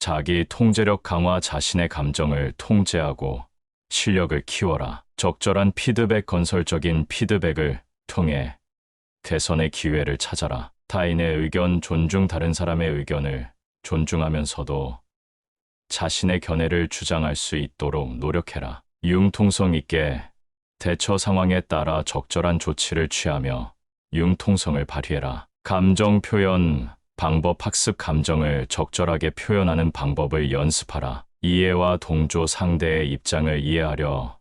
자기 통제력 강화, 자신의 감정을 통제하고 실력을 키워라. 적절한 피드백, 건설적인 피드백을 통해 개선의 기회를 찾아라. 타인의 의견 존중, 다른 사람의 의견을 존중하면서도 자신의 견해를 주장할 수 있도록 노력해라. 융통성 있게 대처 상황에 따라 적절한 조치를 취하며 융통성을 발휘해라. 감정 표현 방법 학습, 감정을 적절하게 표현하는 방법을 연습하라. 이해와 동조, 상대의 입장을 이해하려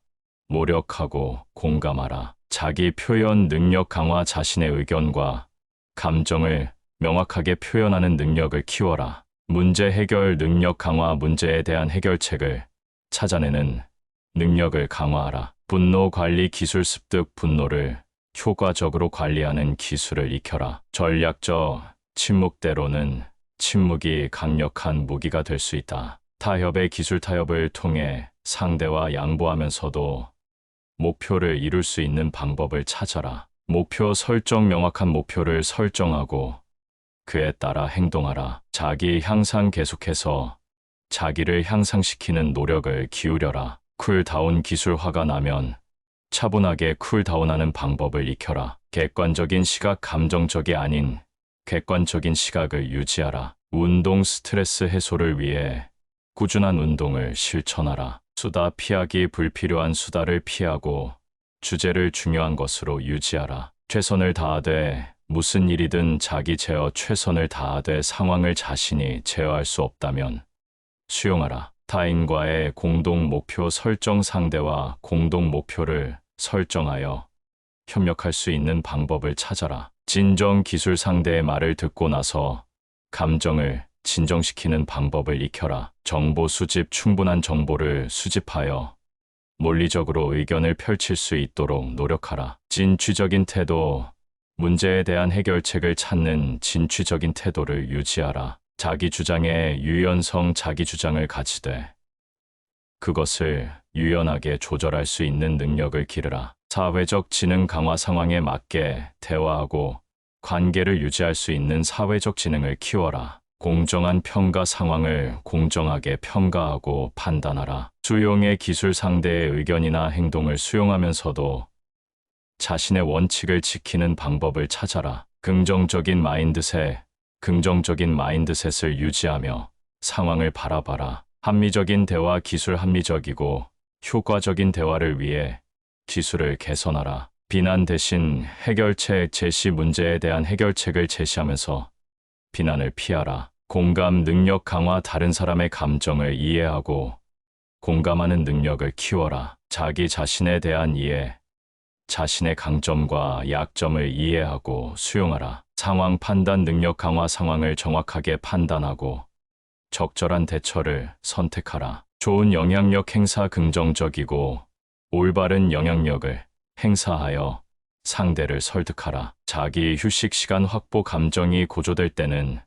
노력하고 공감하라. 자기 표현 능력 강화, 자신의 의견과 감정을 명확하게 표현하는 능력을 키워라. 문제 해결 능력 강화, 문제에 대한 해결책을 찾아내는 능력을 강화하라. 분노 관리 기술 습득, 분노를 효과적으로 관리하는 기술을 익혀라. 전략적 침묵대로는 침묵이 강력한 무기가 될 수 있다. 타협의 기술, 타협을 통해 상대와 양보하면서도 목표를 이룰 수 있는 방법을 찾아라. 목표 설정, 명확한 목표를 설정하고 그에 따라 행동하라. 자기 향상, 계속해서 자기를 향상시키는 노력을 기울여라. 쿨다운 기술, 화가 나면 차분하게 쿨다운하는 방법을 익혀라. 객관적인 시각, 감정적이 아닌 객관적인 시각을 유지하라. 운동, 스트레스 해소를 위해 꾸준한 운동을 실천하라. 수다 피하기, 불필요한 수다를 피하고 주제를 중요한 것으로 유지하라. 최선을 다하되 무슨 일이든 자기 제어, 최선을 다하되 상황을 자신이 제어할 수 없다면 수용하라. 타인과의 공동 목표 설정, 상대와 공동 목표를 설정하여 협력할 수 있는 방법을 찾아라. 진정 기술, 상대의 말을 듣고 나서 감정을 진정시키는 방법을 익혀라. 정보 수집, 충분한 정보를 수집하여 논리적으로 의견을 펼칠 수 있도록 노력하라. 진취적인 태도, 문제에 대한 해결책을 찾는 진취적인 태도를 유지하라. 자기 주장의 유연성, 자기 주장을 가지되 그것을 유연하게 조절할 수 있는 능력을 기르라. 사회적 지능 강화, 상황에 맞게 대화하고 관계를 유지할 수 있는 사회적 지능을 키워라. 공정한 평가, 상황을 공정하게 평가하고 판단하라. 수용의 기술, 상대의 의견이나 행동을 수용하면서도 자신의 원칙을 지키는 방법을 찾아라. 긍정적인 마인드셋, 긍정적인 마인드셋을 유지하며 상황을 바라봐라. 합리적인 대화 기술, 합리적이고 효과적인 대화를 위해 기술을 개선하라. 비난 대신 해결책 제시, 문제에 대한 해결책을 제시하면서 비난을 피하라. 공감 능력 강화, 다른 사람의 감정을 이해하고 공감하는 능력을 키워라. 자기 자신에 대한 이해, 자신의 강점과 약점을 이해하고 수용하라. 상황 판단 능력 강화, 상황을 정확하게 판단하고 적절한 대처를 선택하라. 좋은 영향력 행사, 긍정적이고 올바른 영향력을 행사하여 상대를 설득하라. 자기 휴식 시간 확보, 감정이 고조될 때는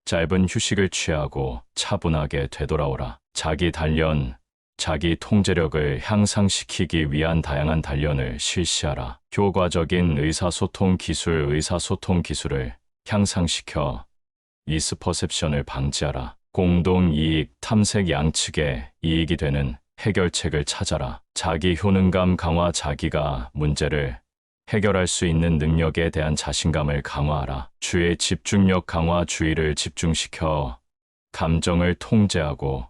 짧은 휴식을 취하고 차분하게 되돌아오라. 자기 단련, 자기 통제력을 향상시키기 위한 다양한 단련을 실시하라. 효과적인 의사소통 기술, 의사소통 기술을 향상시켜 미스퍼셉션을 방지하라. 공동이익 탐색, 양측의 이익이 되는 해결책을 찾아라. 자기 효능감 강화, 자기가 문제를 해결할 수 있는 능력에 대한 자신감을 강화하라. 주의 집중력 강화, 주의를 집중시켜 감정을 통제하고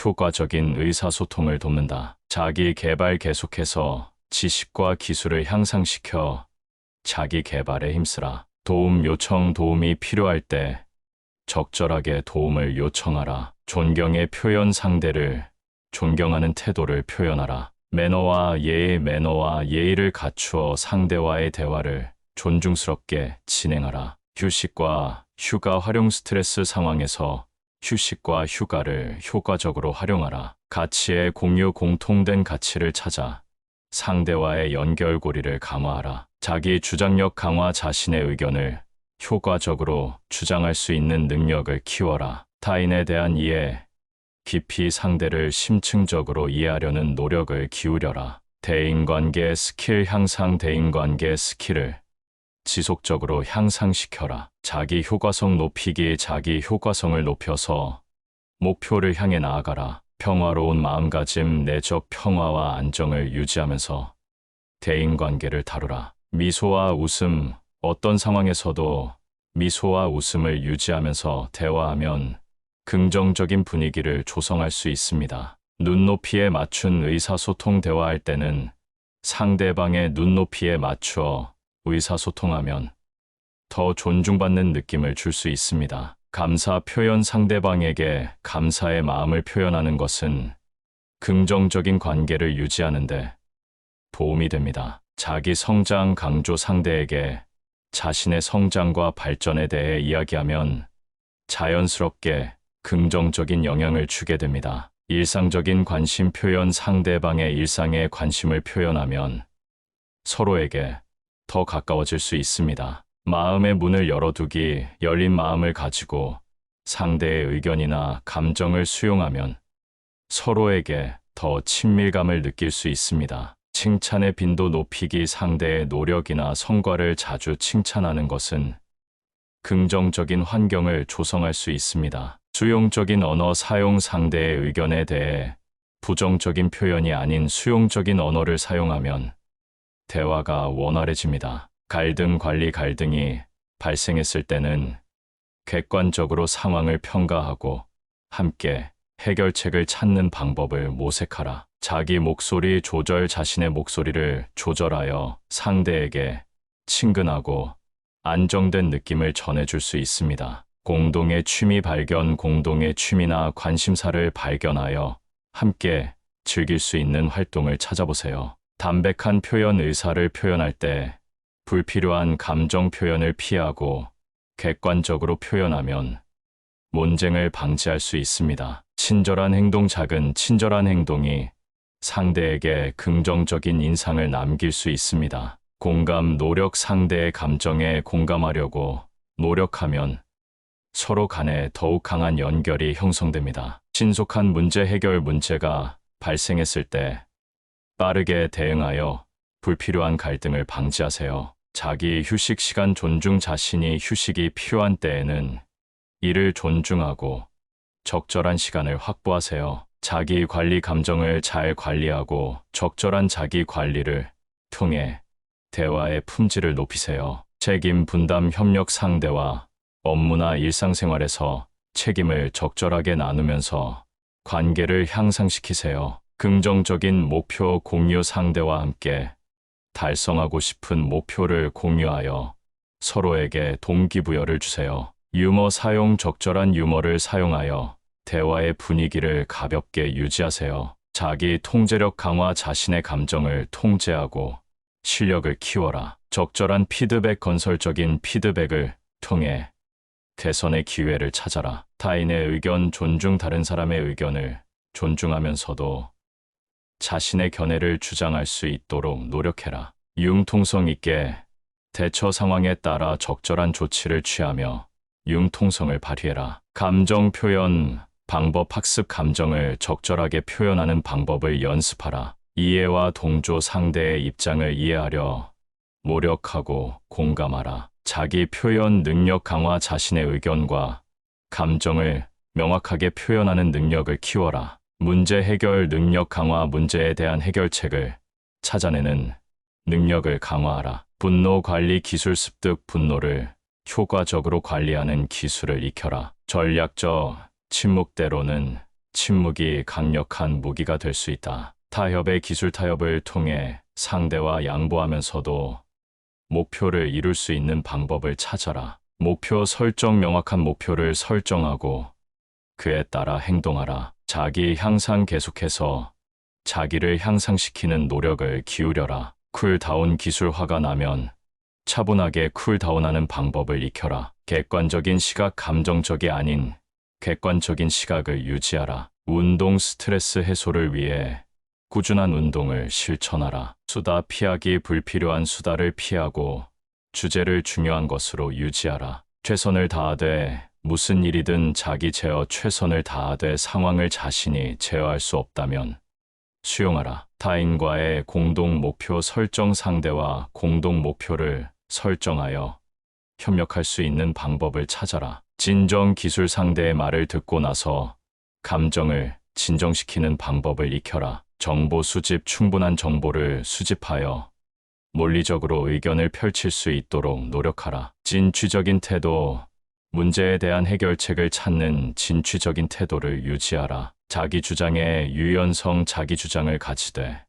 효과적인 의사소통을 돕는다. 자기 개발, 계속해서 지식과 기술을 향상시켜 자기 개발에 힘쓰라. 도움 요청, 도움이 필요할 때 적절하게 도움을 요청하라. 존경의 표현, 상대를 존경하는 태도를 표현하라. 매너와 예의, 매너와 예의를 갖추어 상대와의 대화를 존중스럽게 진행하라. 휴식과 휴가 활용, 스트레스 상황에서 휴식과 휴가를 효과적으로 활용하라. 가치의 공유, 공통된 가치를 찾아 상대와의 연결고리를 강화하라. 자기 주장력 강화, 자신의 의견을 효과적으로 주장할 수 있는 능력을 키워라. 타인에 대한 이해, 깊이 상대를 심층적으로 이해하려는 노력을 기울여라. 대인관계 스킬 향상, 대인관계 스킬을 지속적으로 향상시켜라. 자기 효과성 높이기, 자기 효과성을 높여서 목표를 향해 나아가라. 평화로운 마음가짐, 내적 평화와 안정을 유지하면서 대인관계를 다루라. 미소와 웃음, 어떤 상황에서도 미소와 웃음을 유지하면서 대화하면 긍정적인 분위기를 조성할 수 있습니다. 눈높이에 맞춘 의사소통 대화할 때는 상대방의 눈높이에 맞추어 의사소통하면 더 존중받는 느낌을 줄 수 있습니다. 감사 표현, 상대방에게 감사의 마음을 표현하는 것은 긍정적인 관계를 유지하는데 도움이 됩니다. 자기 성장 강조, 상대에게 자신의 성장과 발전에 대해 이야기하면 자연스럽게 긍정적인 영향을 주게 됩니다. 일상적인 관심 표현, 상대방의 일상에 관심을 표현하면 서로에게 더 가까워질 수 있습니다. 마음의 문을 열어두기, 열린 마음을 가지고 상대의 의견이나 감정을 수용하면 서로에게 더 친밀감을 느낄 수 있습니다. 칭찬의 빈도 높이기, 상대의 노력이나 성과를 자주 칭찬하는 것은 긍정적인 환경을 조성할 수 있습니다. 수용적인 언어 사용, 상대의 의견에 대해 부정적인 표현이 아닌 수용적인 언어를 사용하면 대화가 원활해집니다. 갈등 관리, 갈등이 발생했을 때는 객관적으로 상황을 평가하고 함께 해결책을 찾는 방법을 모색하라. 자기 목소리 조절, 자신의 목소리를 조절하여 상대에게 친근하고 안정된 느낌을 전해줄 수 있습니다. 공동의 취미 발견, 공동의 취미나 관심사를 발견하여 함께 즐길 수 있는 활동을 찾아보세요. 담백한 표현, 의사를 표현할 때 불필요한 감정 표현을 피하고 객관적으로 표현하면 논쟁을 방지할 수 있습니다. 친절한 행동, 작은 친절한 행동이 상대에게 긍정적인 인상을 남길 수 있습니다. 공감, 노력, 상대의 감정에 공감하려고 노력하면 서로 간에 더욱 강한 연결이 형성됩니다. 신속한 문제 해결, 문제가 발생했을 때 빠르게 대응하여 불필요한 갈등을 방지하세요. 자기 휴식 시간 존중, 자신이 휴식이 필요한 때에는 이를 존중하고 적절한 시간을 확보하세요. 자기 관리, 감정을 잘 관리하고 적절한 자기 관리를 통해 대화의 품질을 높이세요. 책임 분담, 협력, 상대와 업무나 일상생활에서 책임을 적절하게 나누면서 관계를 향상시키세요. 긍정적인 목표 공유, 상대와 함께 달성하고 싶은 목표를 공유하여 서로에게 동기부여를 주세요. 유머 사용, 적절한 유머를 사용하여 대화의 분위기를 가볍게 유지하세요. 자기 통제력 강화, 자신의 감정을 통제하고 실력을 키워라. 적절한 피드백, 건설적인 피드백을 통해 개선의 기회를 찾아라. 타인의 의견 존중, 다른 사람의 의견을 존중하면서도 자신의 견해를 주장할 수 있도록 노력해라. 융통성 있게 대처 상황에 따라 적절한 조치를 취하며 융통성을 발휘해라. 감정 표현 방법, 학습, 감정을 적절하게 표현하는 방법을 연습하라. 이해와 동조, 상대의 입장을 이해하려 노력하고 공감하라. 자기 표현 능력 강화, 자신의 의견과 감정을 명확하게 표현하는 능력을 키워라. 문제 해결 능력 강화, 문제에 대한 해결책을 찾아내는 능력을 강화하라. 분노 관리 기술 습득, 분노를 효과적으로 관리하는 기술을 익혀라. 전략적 침묵, 때로는 침묵이 강력한 무기가 될 수 있다. 타협의 기술, 타협을 통해 상대와 양보하면서도 목표를 이룰 수 있는 방법을 찾아라. 목표 설정, 명확한 목표를 설정하고 그에 따라 행동하라. 자기 향상, 계속해서 자기를 향상시키는 노력을 기울여라. 쿨다운 기술, 화가 나면 차분하게 쿨다운하는 방법을 익혀라. 객관적인 시각, 감정적이 아닌 객관적인 시각을 유지하라. 운동, 스트레스 해소를 위해 꾸준한 운동을 실천하라. 수다 피하기, 불필요한 수다를 피하고 주제를 중요한 것으로 유지하라. 최선을 다하되 무슨 일이든 자기 제어, 최선을 다하되 상황을 자신이 제어할 수 없다면 수용하라. 타인과의 공동 목표 설정, 상대와 공동 목표를 설정하여 협력할 수 있는 방법을 찾아라. 진정 기술, 상대의 말을 듣고 나서 감정을 진정시키는 방법을 익혀라. 정보 수집, 충분한 정보를 수집하여 논리적으로 의견을 펼칠 수 있도록 노력하라. 진취적인 태도, 문제에 대한 해결책을 찾는 진취적인 태도를 유지하라. 자기 주장에 유연성, 자기 주장을 가지되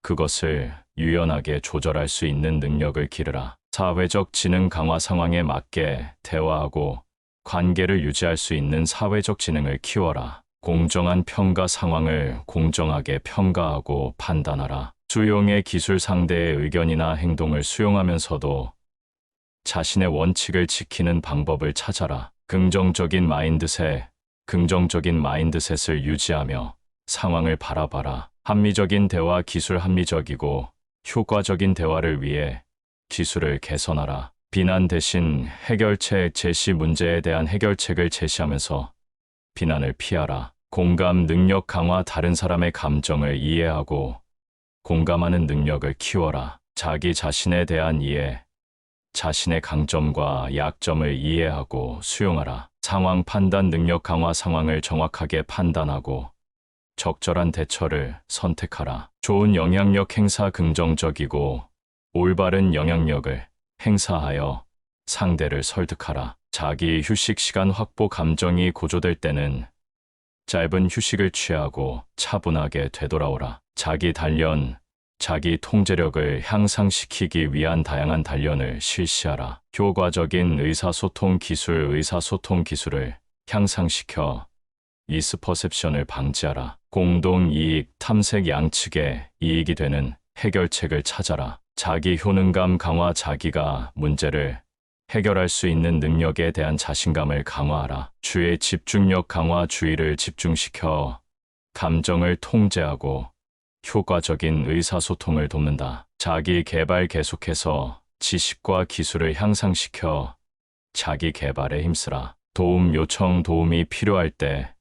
그것을 유연하게 조절할 수 있는 능력을 기르라. 사회적 지능 강화, 상황에 맞게 대화하고 관계를 유지할 수 있는 사회적 지능을 키워라. 공정한 평가, 상황을 공정하게 평가하고 판단하라. 수용의 기술, 상대의 의견이나 행동을 수용하면서도 자신의 원칙을 지키는 방법을 찾아라. 긍정적인 마인드셋을 유지하며 상황을 바라봐라. 합리적인 대화, 기술, 합리적이고 효과적인 대화를 위해 기술을 개선하라. 비난 대신 해결책 제시, 문제에 대한 해결책을 제시하면서 비난을 피하라. 공감 능력 강화, 다른 사람의 감정을 이해하고 공감하는 능력을 키워라. 자기 자신에 대한 이해, 자신의 강점과 약점을 이해하고 수용하라. 상황 판단 능력 강화, 상황을 정확하게 판단하고 적절한 대처를 선택하라. 좋은 영향력 행사, 긍정적이고 올바른 영향력을 행사하여 상대를 설득하라. 자기 휴식 시간 확보, 감정이 고조될 때는 짧은 휴식을 취하고 차분하게 되돌아오라. 자기 단련, 자기 통제력을 향상시키기 위한 다양한 단련을 실시하라. 효과적인 의사소통 기술을 향상시켜 미스퍼셉션을 방지하라. 공동 이익 탐색, 양측의 이익이 되는 해결책을 찾아라. 자기 효능감 강화, 자기가 문제를 해결할 수 있는 능력에 대한 자신감을 강화하라. 주의 집중력 강화, 주의를 집중시켜 감정을 통제하고 효과적인 의사소통을 돕는다. 자기 개발, 계속해서 지식과 기술을 향상시켜 자기 개발에 힘쓰라. 도움 요청, 도움이 필요할 때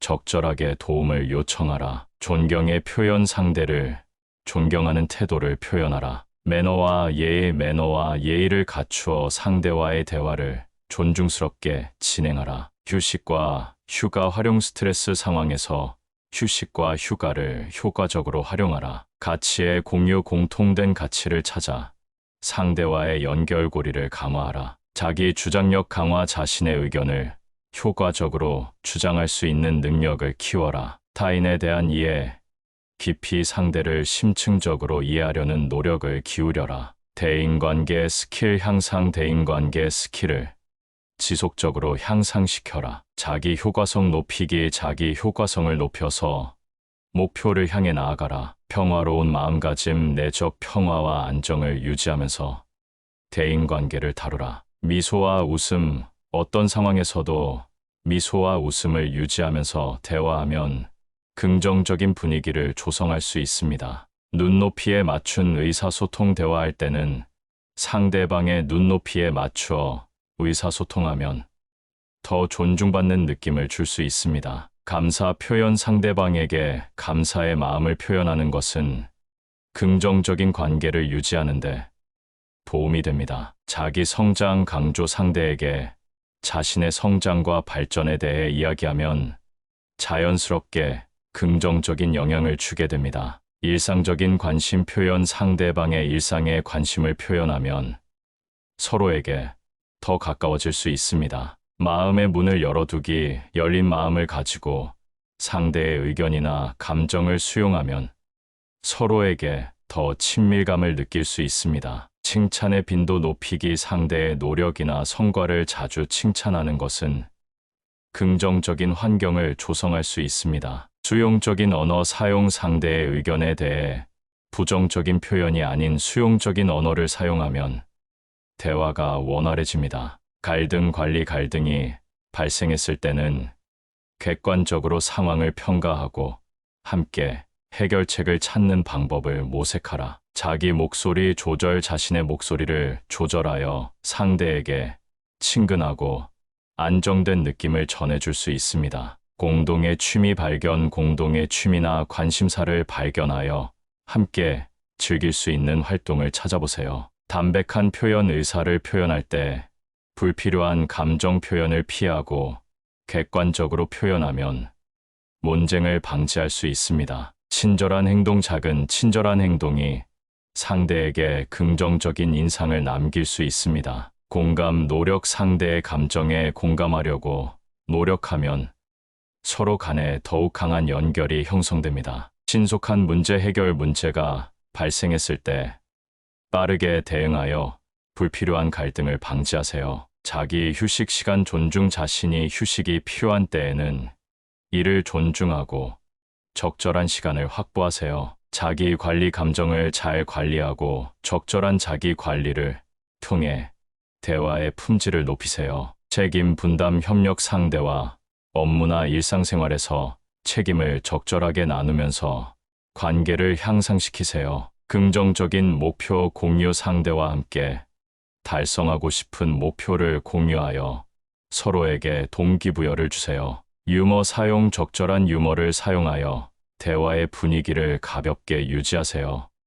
적절하게 도움을 요청하라. 존경의 표현, 상대를 존경하는 태도를 표현하라. 매너와 예의를 갖추어 상대와의 대화를 존중스럽게 진행하라. 휴식과 휴가 활용, 스트레스 상황에서 휴식과 휴가를 효과적으로 활용하라. 가치의 공유, 공통된 가치를 찾아 상대와의 연결고리를 강화하라. 자기 주장력 강화, 자신의 의견을 효과적으로 주장할 수 있는 능력을 키워라. 타인에 대한 이해, 깊이 상대를 심층적으로 이해하려는 노력을 기울여라. 대인관계 스킬 향상, 대인관계 스킬을 지속적으로 향상시켜라. 자기 효과성 높이기, 자기 효과성을 높여서 목표를 향해 나아가라. 평화로운 마음가짐, 내적 평화와 안정을 유지하면서 대인관계를 다루라. 미소와 웃음, 어떤 상황에서도 미소와 웃음을 유지하면서 대화하면 긍정적인 분위기를 조성할 수 있습니다. 눈높이에 맞춘 의사소통, 대화할 때는 상대방의 눈높이에 맞추어 의사소통하면 더 존중받는 느낌을 줄 수 있습니다. 감사 표현, 상대방에게 감사의 마음을 표현하는 것은 긍정적인 관계를 유지하는 데 도움이 됩니다. 자기 성장 강조, 상대에게 자신의 성장과 발전에 대해 이야기하면 자연스럽게 긍정적인 영향을 주게 됩니다. 일상적인 관심 표현, 상대방의 일상에 관심을 표현하면 서로에게 더 가까워질 수 있습니다. 마음의 문을 열어두기, 열린 마음을 가지고 상대의 의견이나 감정을 수용하면 서로에게 더 친밀감을 느낄 수 있습니다. 칭찬의 빈도 높이기, 상대의 노력이나 성과를 자주 칭찬하는 것은 긍정적인 환경을 조성할 수 있습니다. 수용적인 언어 사용, 상대의 의견에 대해 부정적인 표현이 아닌 수용적인 언어를 사용하면 대화가 원활해집니다. 갈등 관리, 갈등이 발생했을 때는 객관적으로 상황을 평가하고 함께 해결책을 찾는 방법을 모색하라. 자기 목소리 조절, 자신의 목소리를 조절하여 상대에게 친근하고 안정된 느낌을 전해줄 수 있습니다. 공동의 취미 발견, 공동의 취미나 관심사를 발견하여 함께 즐길 수 있는 활동을 찾아보세요. 담백한 표현, 의사를 표현할 때 불필요한 감정 표현을 피하고 객관적으로 표현하면 논쟁을 방지할 수 있습니다. 친절한 행동, 작은 친절한 행동이 상대에게 긍정적인 인상을 남길 수 있습니다. 공감, 노력, 상대의 감정에 공감하려고 노력하면 서로 간에 더욱 강한 연결이 형성됩니다. 신속한 문제 해결, 문제가 발생했을 때 빠르게 대응하여 불필요한 갈등을 방지하세요. 자기 휴식 시간 존중, 자신이 휴식이 필요한 때에는 이를 존중하고 적절한 시간을 확보하세요. 자기 관리, 감정을 잘 관리하고 적절한 자기 관리를 통해 대화의 품질을 높이세요. 책임 분담, 협력, 상대와 업무나 일상생활에서 책임을 적절하게 나누면서 관계를 향상시키세요. 긍정적인 목표 공유, 상대와 함께 달성하고 싶은 목표를 공유하여 서로에게 동기부여를 주세요. 유머 사용, 적절한 유머를 사용하여 대화의 분위기를 가볍게 유지하세요.